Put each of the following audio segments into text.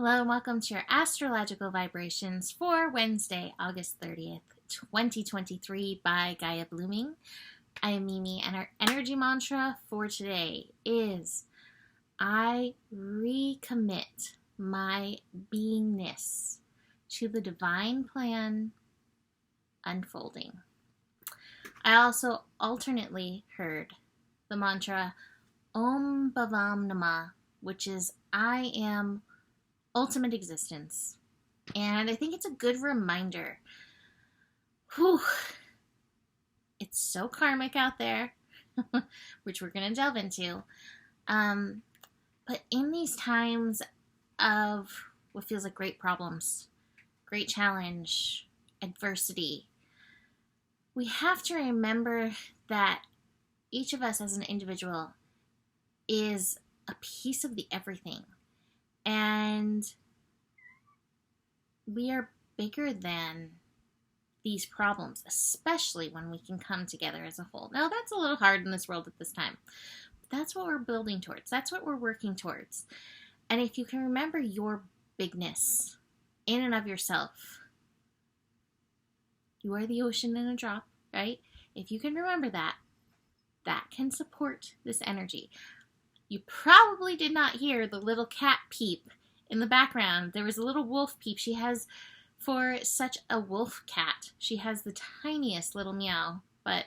Hello and welcome to your astrological vibrations for Wednesday, August 30th, 2023 by Gaia Blooming. I am Mimi and our energy mantra for today is I recommit my beingness to the divine plan unfolding. I also alternately heard the mantra Om Bhavam Namah, which is I am ultimate existence. And I think it's a good reminder. It's so karmic out there, which we're going to delve into. But in these times of what feels like great problems, great challenge, adversity, we have to remember that each of us as an individual is a piece of the everything. And we are bigger than these problems, especially when we can come together as a whole. Now, that's a little hard in this world at this time. But that's what we're building towards. That's what we're working towards. And if you can remember your bigness in and of yourself, you are the ocean in a drop, right? If you can remember that, that can support this energy. You probably did not hear the little cat peep in the background. There was a little wolf peep. She has, for such a wolf cat, she has the tiniest little meow. But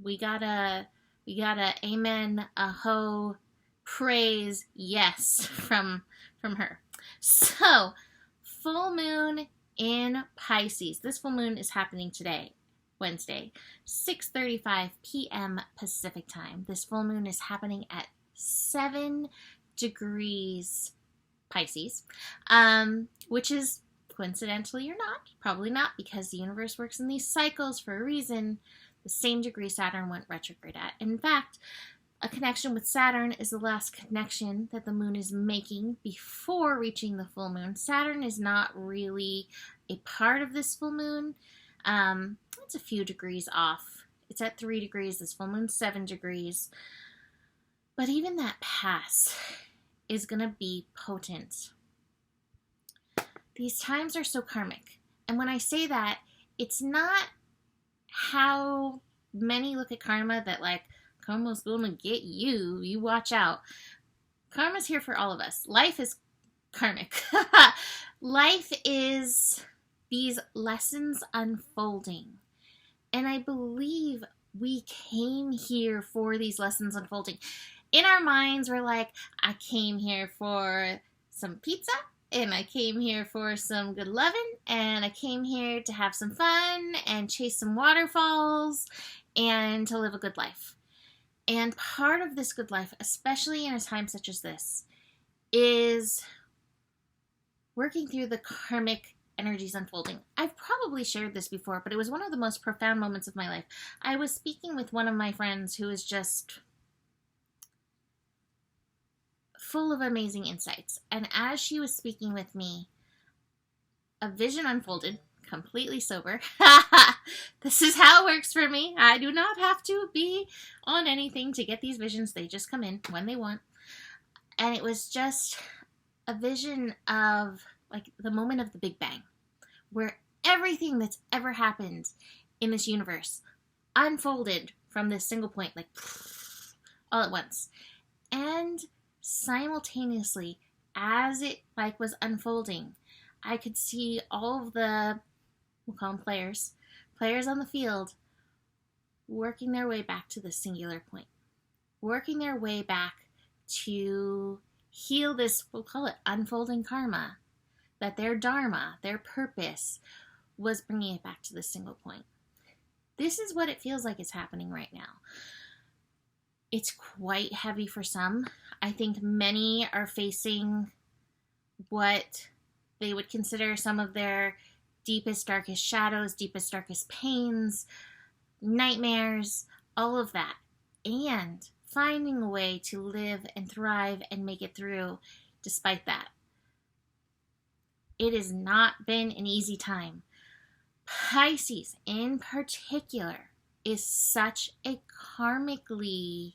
we gotta amen, aho, praise, yes from her. So, full moon in Pisces. This full moon is happening today, Wednesday, 6:35 p.m. Pacific time. This full moon is happening at 7 degrees Pisces, which is coincidentally or not, probably not, because the universe works in these cycles for a reason, the same degree Saturn went retrograde at. In fact, a connection with Saturn is the last connection that the moon is making before reaching the full moon. Saturn is not really a part of this full moon. It's a few degrees off. It's at 3 degrees. This full moon's 7 degrees. But even that pass is going to be potent. These times are so karmic. And when I say that, it's not how many look at karma that like, karma's going to get you. You watch out. Karma's here for all of us. Life is karmic. Life is these lessons unfolding. And I believe we came here for these lessons unfolding. In our minds, we're like, I came here for some pizza, and I came here for some good loving, and I came here to have some fun and chase some waterfalls and to live a good life. And part of this good life, especially in a time such as this, is working through the karmic energies unfolding. I've probably shared this before, but it was one of the most profound moments of my life. I was speaking with one of my friends who is just full of amazing insights. And as she was speaking with me, a vision unfolded, completely sober. This is how it works for me. I do not have to be on anything to get these visions. They just come in when they want. And it was just a vision of like the moment of the Big Bang, where everything that's ever happened in this universe unfolded from this single point, like all at once. And simultaneously, as it like was unfolding, I could see all of the, we'll call them players on the field, working their way back to the singular point, working their way back to heal this, we'll call it unfolding karma, that their dharma, their purpose, was bringing it back to the single point. This is what it feels like is happening right now. It's quite heavy for some. I think many are facing what they would consider some of their deepest, darkest shadows, deepest, darkest pains, nightmares, all of that. And finding a way to live and thrive and make it through despite that. It has not been an easy time. Pisces, in particular, is such a karmically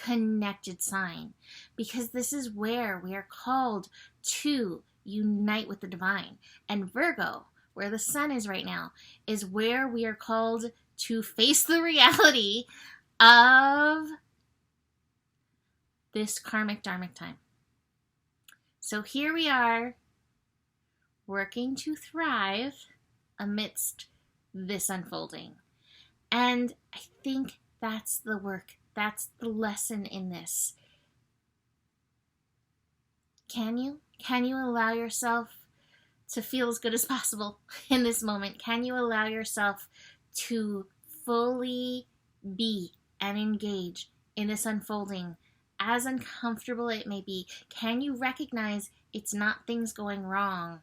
connected sign, because this is where we are called to unite with the divine. And Virgo, where the sun is right now, is where we are called to face the reality of this karmic dharmic time. So here we are, working to thrive amidst this unfolding. And I think that's the work. That's the lesson in this. Can you allow yourself to feel as good as possible in this moment? Can you allow yourself to fully be and engage in this unfolding, as uncomfortable it may be? Can you recognize it's not things going wrong?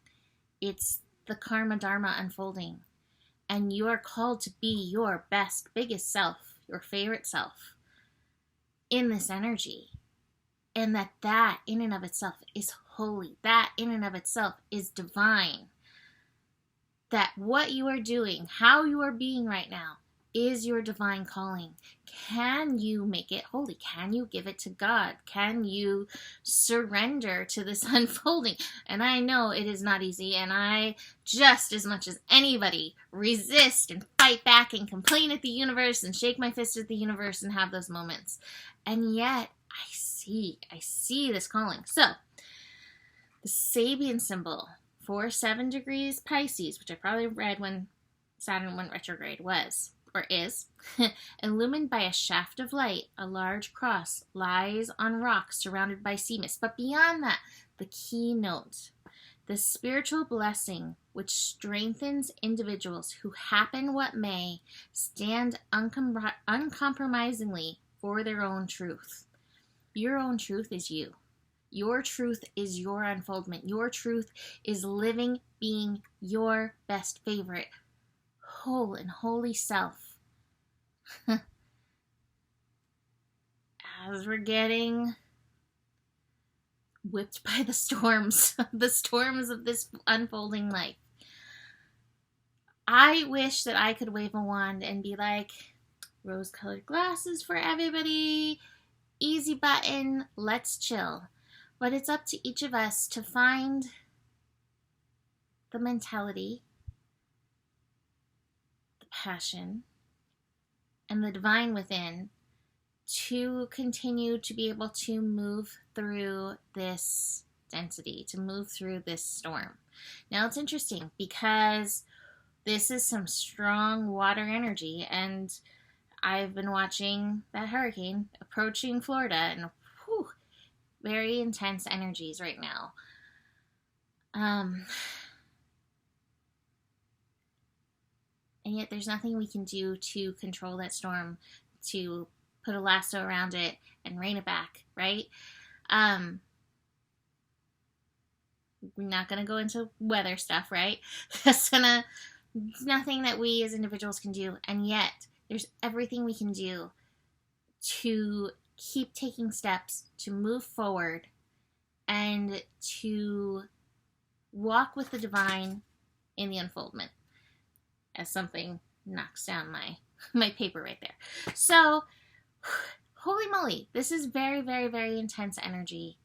It's the karma dharma unfolding. And you are called to be your best, biggest self, your favorite self in this energy. And that in and of itself is holy. That in and of itself is divine. That what you are doing, how you are being right now, is your divine calling. Can you make it holy? Can you give it to God? Can you surrender to this unfolding? And I know it is not easy, and I, just as much as anybody, resist and fight back and complain at the universe and shake my fist at the universe and have those moments. And yet, I see this calling. So, the Sabian symbol for 7 degrees Pisces, which I probably read when Saturn went retrograde, was, or is, illumined by a shaft of light. A large cross lies on rocks surrounded by sea mist. But beyond that, the keynote, the spiritual blessing which strengthens individuals who, happen what may, stand uncompromisingly for their own truth. Your own truth is you. Your truth is your unfoldment. Your truth is living, being your best, favorite, whole and holy self. As we're getting whipped by the storms of this unfolding life, I wish that I could wave a wand and be like, rose-colored glasses for everybody, easy button, let's chill. But it's up to each of us to find the mentality, the passion, and the divine within to continue to be able to move through this density, to move through this storm. Now, it's interesting because this is some strong water energy, and I've been watching that hurricane approaching Florida, and very intense energies right now. And yet there's nothing we can do to control that storm, to put a lasso around it and rein it back, right? We're not going to go into weather stuff, right? There's nothing that we as individuals can do. And yet there's everything we can do to keep taking steps to move forward and to walk with the divine in the unfoldment. As something knocks down my paper right there. So, holy moly, this is very, very, very intense energy.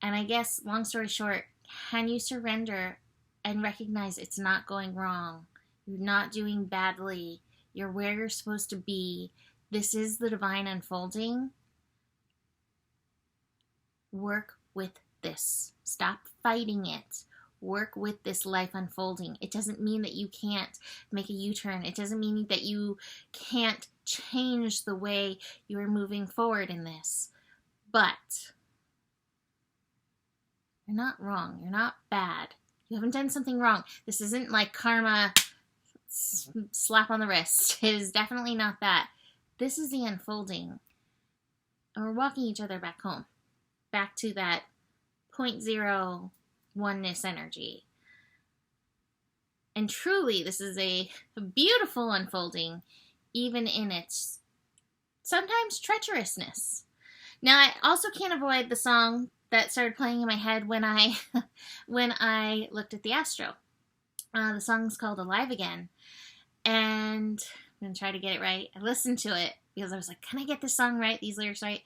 And I guess, long story short, can you surrender and recognize it's not going wrong? You're not doing badly. You're where you're supposed to be. This is the divine unfolding. Work with this. Stop fighting it. Work with this life unfolding. It doesn't mean that you can't make a U-turn. It doesn't mean that you can't change the way you are moving forward in this. But you're not wrong. You're not bad. You haven't done something wrong. This isn't like karma slap on the wrist. It is definitely not that. This is the unfolding. And we're walking each other back home. Back to that 0.0 oneness energy. And truly, this is a beautiful unfolding, even in its sometimes treacherousness. Now, I also can't avoid the song that started playing in my head when I looked at the astro. The song's called Alive Again. And I'm going to try to get it right. I listened to it because I was like, can I get this song right, these lyrics right?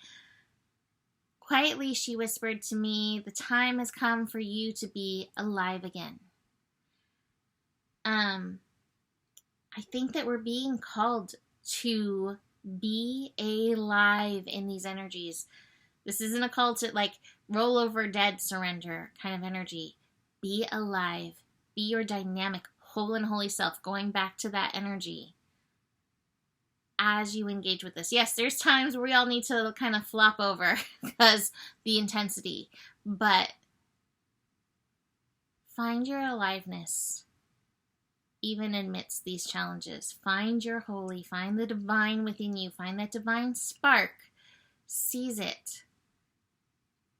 Quietly, she whispered to me, the time has come for you to be alive again. I think that we're being called to be alive in these energies. This isn't a call to like roll over dead surrender kind of energy. Be alive. Be your dynamic, whole and holy self, going back to that energy as you engage with this. Yes, there's times where we all need to kind of flop over because the intensity, but find your aliveness even amidst these challenges. Find your holy, find the divine within you, find that divine spark, seize it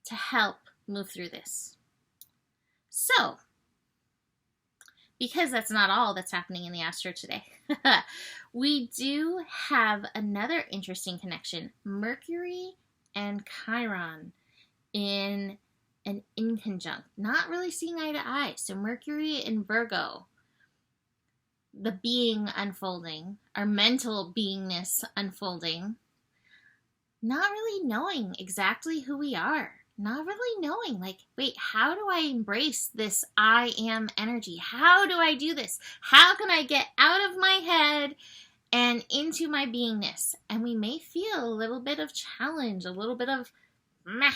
to help move through this. So, because that's not all that's happening in the astro today, we do have another interesting connection, Mercury and Chiron in an inconjunct, not really seeing eye to eye. So Mercury in Virgo, the being unfolding, our mental beingness unfolding, not really knowing exactly who we are, not really knowing, like, wait, how do I embrace this I am energy? How do I do this? How can I get out of my head and into my beingness? And we may feel a little bit of challenge, a little bit of meh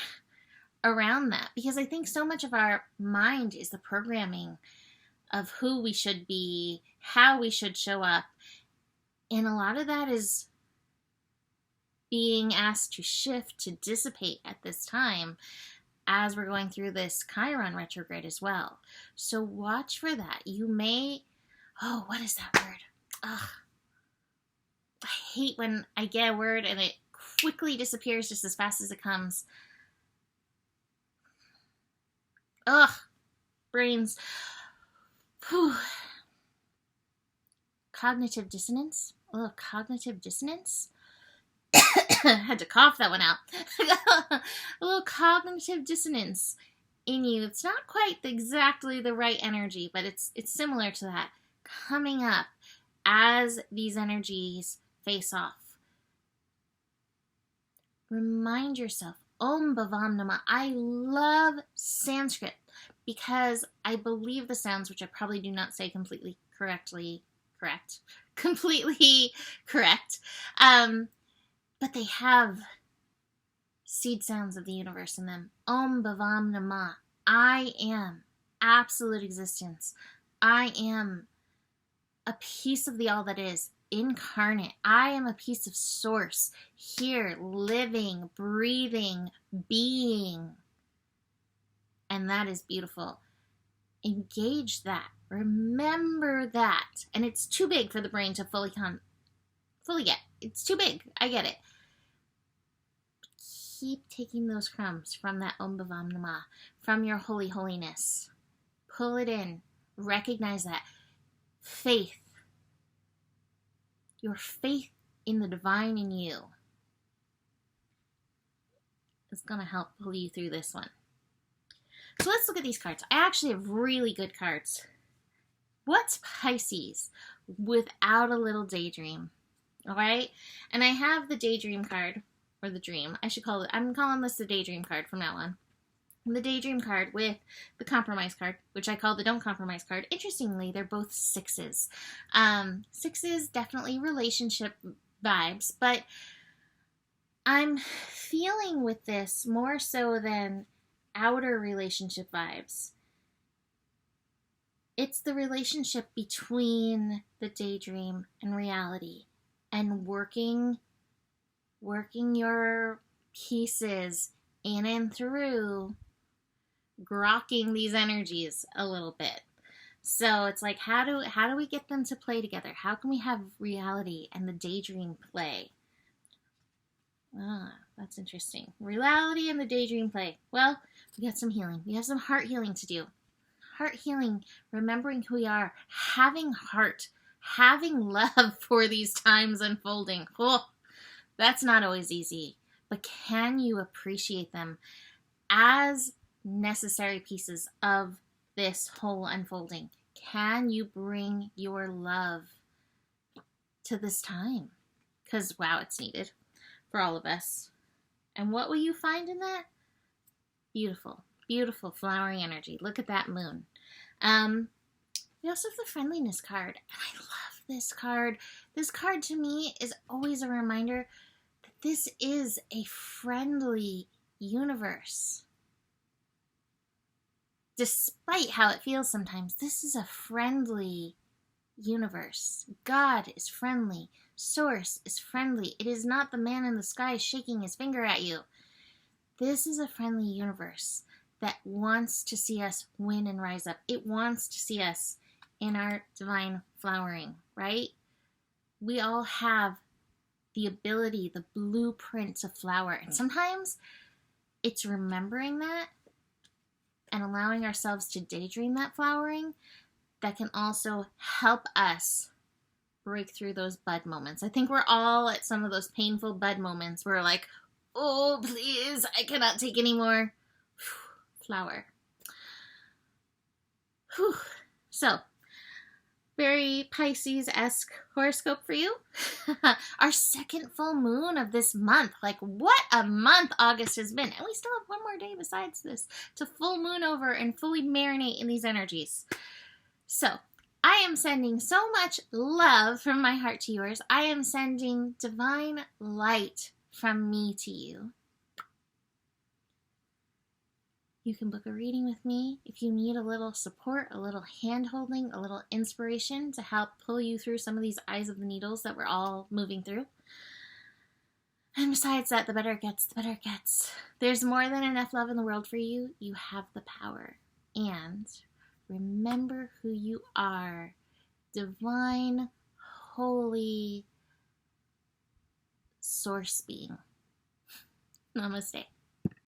around that, because I think so much of our mind is the programming of who we should be, how we should show up. And a lot of that is being asked to shift, to dissipate at this time as we're going through this Chiron retrograde as well. So watch for that. You may, oh, what is that word? Ugh. I hate when I get a word and it quickly disappears just as fast as it comes. Ugh. Brains. Whew. Cognitive dissonance. Oh, cognitive dissonance. Had to cough that one out. A little cognitive dissonance in you. It's not quite exactly the right energy, but it's similar to that coming up as these energies face off. Remind yourself, Om Bhavam Nama. I love Sanskrit because I believe the sounds, which I probably do not say completely correct, but they have seed sounds of the universe in them. Om Bhavam Nama. I am absolute existence. I am a piece of the all that is, incarnate. I am a piece of source, here, living, breathing, being. And that is beautiful. Engage that. Remember that. And it's too big for the brain to fully get. It's too big. I get it. Keep taking those crumbs from that Om Bhavam Nama, from your holy holiness. Pull it in. Recognize that. Faith. Your faith in the divine in you is going to help pull you through this one. So let's look at these cards. I actually have really good cards. What's Pisces without a little daydream? All right? And I have the daydream card, or the dream. I'm calling this the daydream card from now on. The daydream card with the compromise card, which I call the don't compromise card. Interestingly, they're both sixes. Sixes, definitely relationship vibes, but I'm feeling with this more so than outer relationship vibes. It's the relationship between the daydream and reality, and working your pieces in and through, grokking these energies a little bit. So it's like, how do we get them to play together? How can we have reality and the daydream play? That's interesting. Reality and the daydream play. Well, we got some healing. We have some heart healing to do. Heart healing, remembering who we are, having heart, having love for these times unfolding. Oh, that's not always easy, but can you appreciate them as necessary pieces of this whole unfolding? Can you bring your love to this time? because, wow, it's needed for all of us. And what will you find in that? Beautiful, beautiful flowering energy. Look at that moon. We also have the friendliness card. And I love this card. This card to me is always a reminder that this is a friendly universe. Despite how it feels sometimes, this is a friendly universe. God is friendly. Source is friendly. It is not the man in the sky shaking his finger at you. This is a friendly universe that wants to see us win and rise up. It wants to see us in our divine flowering, right? We all have the ability, the blueprint to flower. And sometimes it's remembering that and allowing ourselves to daydream that flowering that can also help us break through those bud moments. I think we're all at some of those painful bud moments where we're like, oh, please, I cannot take anymore. Flower. Whew. So, very Pisces-esque horoscope for you. Our second full moon of this month. Like, what a month August has been. And we still have one more day besides this to full moon over and fully marinate in these energies. So, I am sending so much love from my heart to yours. I am sending divine light from me to you. You can book a reading with me if you need a little support, a little hand-holding, a little inspiration to help pull you through some of these eyes of the needles that we're all moving through. And besides that, the better it gets, the better it gets. There's more than enough love in the world for you. You have the power. And remember who you are. Divine, holy source being. Namaste.